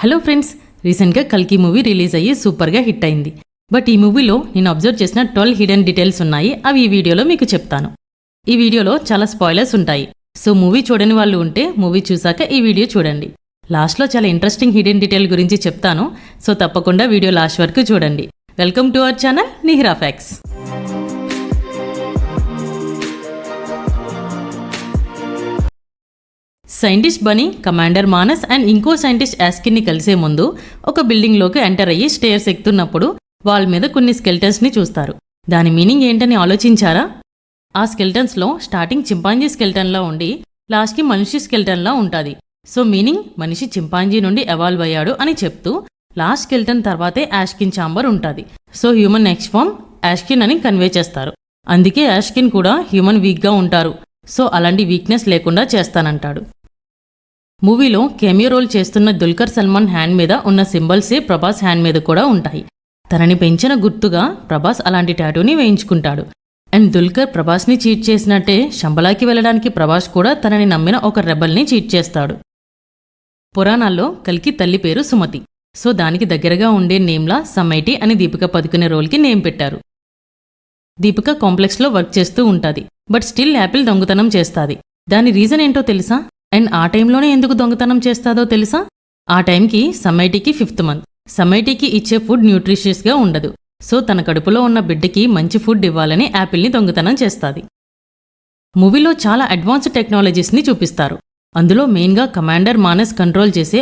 Hello friends, రీసెంట్గా కల్కి movie release అయ్యి సూపర్గా హిట్ అయింది. బట్ ఈ మూవీలో నేను అబ్జర్వ్ చేసిన 12 హిడెన్ డీటెయిల్స్ ఉన్నాయి. అవి ఈ వీడియోలో మీకు చెప్తాను. ఈ వీడియోలో చాలా స్పాయిలర్స్ ఉంటాయి. సో మూవీ చూడని వాళ్ళు ఉంటే మూవీ చూసాక ఈ వీడియో చూడండి. లాస్ట్లో చాలా ఇంట్రెస్టింగ్ హిడెన్ డీటెయిల్ గురించి చెప్తాను. సో తప్పకుండా వీడియో లాస్ట్ వరకు చూడండి. Welcome to our channel Nihira facts. Scientist బనీ, కమాండర్ మానస్ అండ్ ఇంకో సైంటిస్ట్ యాస్కిన్ని కలిసే ముందు ఒక బిల్డింగ్లోకి ఎంటర్ అయ్యి స్టేర్స్ ఎక్కుతున్నప్పుడు వాల్ మీద కొన్ని స్కెల్టన్స్ని చూస్తారు. దాని మీనింగ్ ఏంటని ఆలోచించారా? ఆ స్కెల్టన్స్లో స్టార్టింగ్ చింపాంజీ స్కెల్టన్లా ఉండి లాస్ట్కి మనిషి స్కెల్టన్లా ఉంటుంది. సో మీనింగ్ మనిషి చింపాంజీ నుండి ఎవాల్వ్ అయ్యాడు అని చెప్తూ లాస్ట్ స్కెల్టన్ తర్వాతే యాష్కిన్ ఛాంబర్ ఉంటుంది. సో హ్యూమన్ నెక్స్ట్ ఫామ్ యాష్కిన్ అని కన్వే చేస్తారు. అందుకే యాష్కిన్ కూడా హ్యూమన్ వీక్గా ఉంటారు. సో అలాంటి వీక్నెస్ లేకుండా చేస్తానంటాడు. మూవీలో కెమియో రోల్ చేస్తున్న దుల్కర్ సల్మాన్ హ్యాండ్ మీద ఉన్న సింబల్సే ప్రభాస్ హ్యాండ్ మీద కూడా ఉంటాయి. తనని పెంచిన గుర్తుగా ప్రభాస్ అలాంటి టాటూని వేయించుకుంటాడు. అండ్ దుల్కర్ ప్రభాస్ని చీట్ చేసినట్టే శంబలాకి వెళ్ళడానికి ప్రభాస్ కూడా తనని నమ్మిన ఒక రెబల్ని చీట్ చేస్తాడు. పురాణాల్లో కల్కి తల్లి పేరు సుమతి. సో దానికి దగ్గరగా ఉండే నేమ్లా సమైటి అని దీపిక పదుకునే రోల్కి నేమ్ పెట్టారు. దీపిక కాంప్లెక్స్లో వర్క్ చేస్తూ ఉంటుంది. బట్ స్టిల్ యాపిల్ దొంగతనం చేస్తాది. దాని రీజన్ ఏంటో తెలుసా? అండ్ ఆ టైంలోనే ఎందుకు దొంగతనం చేస్తాదో తెలుసా? ఆ టైంకి సమైటికి 5th మంత్. సమైటికి ఇచ్చే ఫుడ్ న్యూట్రిషియస్గా ఉండదు. సో తన కడుపులో ఉన్న బిడ్డకి మంచి ఫుడ్ ఇవ్వాలని యాపిల్ని దొంగతనం చేస్తాది. మూవీలో చాలా అడ్వాన్స్డ్ టెక్నాలజీస్ని చూపిస్తారు. అందులో మెయిన్గా కమాండర్ మానస్ కంట్రోల్ చేసే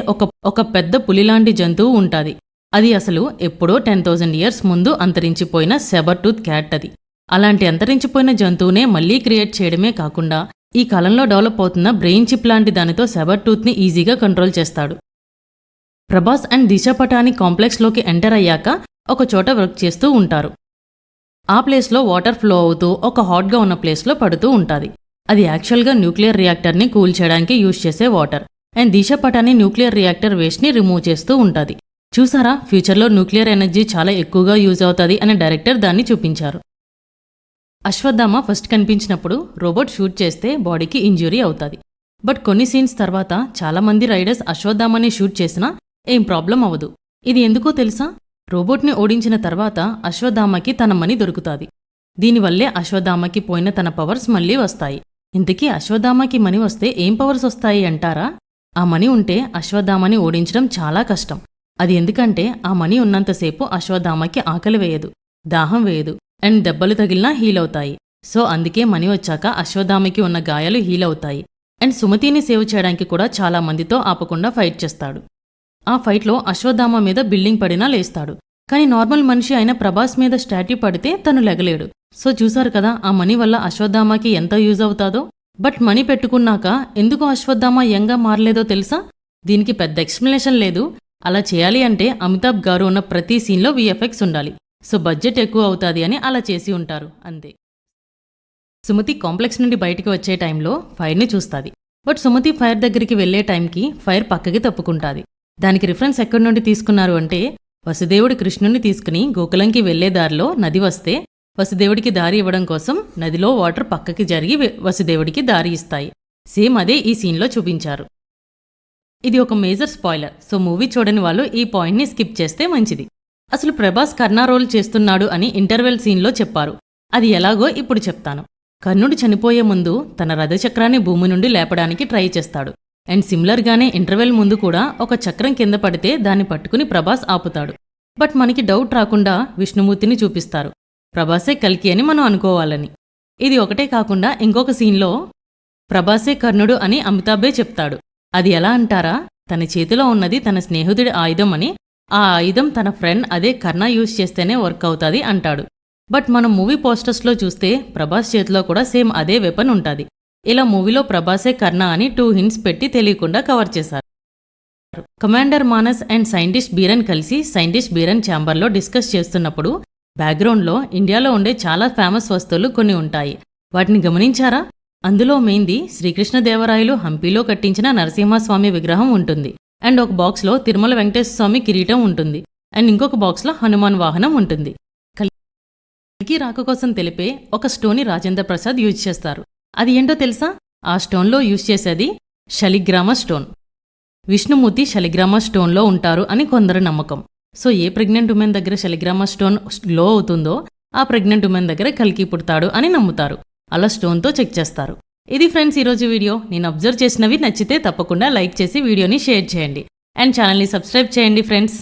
ఒక పెద్ద పులిలాంటి జంతువు ఉంటుంది. అది అసలు ఎప్పుడో 10,000 years ముందు అంతరించిపోయిన సెబర్ టూత్ క్యాట్ అది. అలాంటి అంతరించిపోయిన జంతువునే మళ్లీ క్రియేట్ చేయడమే కాకుండా ఈ కాలంలో డెవలప్ అవుతున్న బ్రెయిన్ చిప్ లాంటి దానితో సెబర్ టూత్ని ఈజీగా కంట్రోల్ చేస్తాడు. ప్రభాస్ అండ్ దిశా పటాని కాంప్లెక్స్లోకి ఎంటర్ అయ్యాక ఒక చోట వర్క్ చేస్తూ ఉంటారు. ఆ ప్లేస్లో వాటర్ ఫ్లో అవుతూ ఒక హాట్గా ఉన్న ప్లేస్లో పడుతూ ఉంటుంది. అది యాక్చువల్గా న్యూక్లియర్ రియాక్టర్ని కూల్ చేయడానికి యూజ్ చేసే water. And Disha Patani nuclear reactor వేస్ట్ని రిమూవ్ చేస్తూ ఉంటుంది. చూసారా, ఫ్యూచర్లో న్యూక్లియర్ ఎనర్జీ చాలా ఎక్కువగా యూజ్ అవుతుంది అని డైరెక్టర్ దాన్ని చూపించారు. అశ్వత్థామ ఫస్ట్ కనిపించినప్పుడు రోబోట్ షూట్ చేస్తే బాడీకి ఇంజ్యూరీ అవుతుంది. బట్ కొన్ని సీన్స్ తర్వాత చాలామంది రైడర్స్ అశ్వత్థామని షూట్ చేసినా ఏం ప్రాబ్లం అవ్వదు. ఇది ఎందుకో తెలుసా? రోబోట్ని ఓడించిన తర్వాత అశ్వత్థామకి తన మనీ దొరుకుతుంది. దీనివల్లే అశ్వత్థామకి పోయిన తన పవర్స్ మళ్ళీ వస్తాయి. ఇంతకీ అశ్వత్థామకి మనీ వస్తే ఏం పవర్స్ వస్తాయి అంటారా? ఆ మనీ ఉంటే అశ్వత్థామని ఓడించడం చాలా కష్టం. అది ఎందుకంటే ఆ మనీ ఉన్నంతసేపు అశ్వత్థామకి ఆకలి వేయదు, దాహం వేయదు, అండ్ దెబ్బలు తగిలినా హీల్ అవుతాయి. సో అందుకే మనీ వచ్చాక అశ్వత్థామకి ఉన్న గాయాలు హీల్ అవుతాయి. అండ్ సుమతిని సేవ్ చేయడానికి కూడా చాలా మందితో ఆపకుండా ఫైట్ చేస్తాడు. ఆ ఫైట్లో అశ్వత్థామ మీద బిల్డింగ్ పడినా లేస్తాడు. కానీ నార్మల్ మనిషి అయిన ప్రభాస్ మీద స్టాట్యూ పడితే తను లెగలేడు. సో చూసారు కదా ఆ మనీ వల్ల అశ్వత్థామకి ఎంత యూజ్ అవుతాదో. బట్ మనీ పెట్టుకున్నాక ఎందుకు అశ్వత్థామ యంగా మారలేదో తెలుసా? దీనికి పెద్ద ఎక్స్ప్లెనేషన్ లేదు. అలా చేయాలి అంటే అమితాబ్ గారు ఉన్న ప్రతి సీన్లో VFX ఉండాలి. సో బడ్జెట్ ఎక్కువ అవుతుంది అని అలా చేసి ఉంటారు, అంతే. సుమతి కాంప్లెక్స్ నుండి బయటికి వచ్చే టైంలో ఫైర్ని చూస్తుంది. బట్ సుమతి ఫైర్ దగ్గరికి వెళ్లే టైంకి ఫైర్ పక్కకి తప్పుకుంటుంది. దానికి రిఫరెన్స్ ఎక్కడి నుండి తీసుకున్నారు అంటే వసుదేవుడు కృష్ణుని తీసుకుని గోకులంకి వెళ్లే దారిలో నది వస్తే వసుదేవుడికి దారి ఇవ్వడం కోసం నదిలో వాటర్ పక్కకి జరిగి వసుదేవుడికి దారి ఇస్తాయి. సేమ్ అదే ఈ సీన్లో చూపించారు. ఇది ఒక మేజర్ స్పాయిలర్. సో మూవీ చూడని వాళ్ళు ఈ పాయింట్ని స్కిప్ చేస్తే మంచిది. అసలు ప్రభాస్ కర్ణ రోల్ చేస్తున్నాడు అని ఇంటర్వెల్ సీన్లో చెప్పారు. అది ఎలాగో ఇప్పుడు చెప్తాను. కర్ణుడు చనిపోయే ముందు తన రథచక్రాన్ని భూమి నుండి లేపడానికి ట్రై చేస్తాడు. అండ్ సిమిలర్గానే ఇంటర్వెల్ ముందు కూడా ఒక చక్రం కింద పడితే దాన్ని పట్టుకుని ప్రభాస్ ఆపుతాడు. బట్ మనకి డౌట్ రాకుండా విష్ణుమూర్తిని చూపిస్తారు. ప్రభాసే కల్కి అని మనం అనుకోవాలని. ఇది ఒకటే కాకుండా ఇంకొక సీన్లో ప్రభాసే కర్ణుడు అని అమితాబే చెప్తాడు. అది ఎలా అంటారా? తన చేతిలో ఉన్నది తన స్నేహితుడి ఆయుధం అని, ఆ ఆయుధం తన ఫ్రెండ్ అదే కర్ణ యూజ్ చేస్తేనే వర్క్ అవుతుంది అంటాడు. బట్ మనం మూవీ పోస్టర్స్లో చూస్తే ప్రభాస్ చేతిలో కూడా సేమ్ అదే వెపన్ ఉంటుంది. ఇలా మూవీలో ప్రభాసే కర్ణ అని 2 హింట్స్ పెట్టి తెలియకుండా కవర్ చేశారు. Commander Manas and scientist Biren కలిసి సైంటిస్ట్ బీరన్ ఛాంబర్లో డిస్కస్ చేస్తున్నప్పుడు బ్యాక్గ్రౌండ్లో ఇండియాలో ఉండే చాలా ఫేమస్ వస్తువులు కొన్ని ఉంటాయి. వాటిని గమనించారా? అందులో మెయిన్ది శ్రీకృష్ణదేవరాయలు హంపీలో కట్టించిన నరసింహస్వామి విగ్రహం ఉంటుంది. అండ్ ఒక బాక్స్లో తిరుమల వెంకటేశ్వర స్వామి కిరీటం ఉంటుంది. అండ్ ఇంకొక బాక్స్లో హనుమాన్ వాహనం ఉంటుంది. కల్కి రాక కోసం తెలిపే ఒక స్టోన్ని రాజేంద్ర ప్రసాద్ యూజ్ చేస్తారు. అది ఏంటో తెలుసా? ఆ స్టోన్లో యూజ్ చేసేది శలిగ్రామ స్టోన్. విష్ణుమూర్తి శలిగ్రామ స్టోన్లో ఉంటారు అని కొందరు నమ్మకం. సో ఏ ప్రెగ్నెంట్ ఉమెన్ దగ్గర శలిగ్రామ స్టోన్ గ్లో అవుతుందో ఆ ప్రెగ్నెంట్ ఉమెన్ దగ్గర కల్కి పుడతాడు అని నమ్ముతారు. అలా స్టోన్తో చెక్ చేస్తారు. ఇది ఫ్రెండ్స్ ఈరోజు వీడియో. నేను అబ్జర్వ్ చేసినవి నచ్చితే తప్పకుండా లైక్ చేసి వీడియోని షేర్ చేయండి అండ్ ఛానల్ని సబ్స్క్రైబ్ చేయండి ఫ్రెండ్స్.